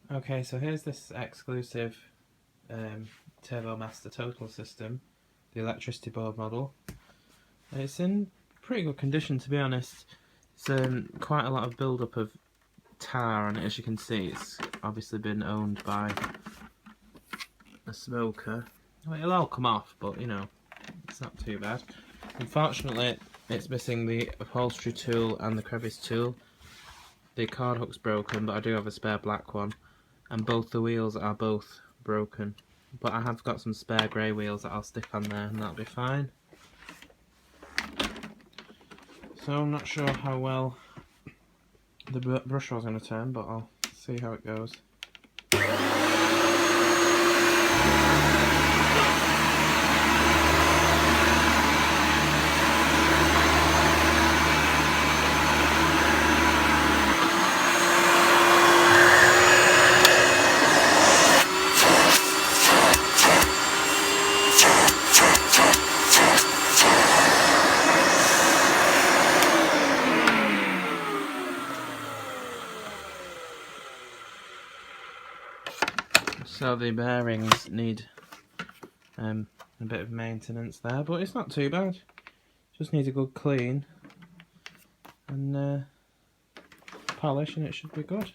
Okay, so here's this exclusive Turbomaster total system, the electricity board model. It's in pretty good condition, to be honest. It's quite a lot of build-up of tar on it, as you can see. It's obviously been owned by a smoker. Well, it'll all come off, but you know, it's not too bad. Unfortunately, it's missing the upholstery tool and the crevice tool. The card hook's broken, but I do have a spare black one, and both the wheels are both broken. But I have got some spare grey wheels that I'll stick on there, and that'll be fine. So I'm not sure how well the brush was going to turn, but I'll see how it goes. So the bearings need a bit of maintenance there, but it's not too bad. Just needs a good clean and polish, and it should be good.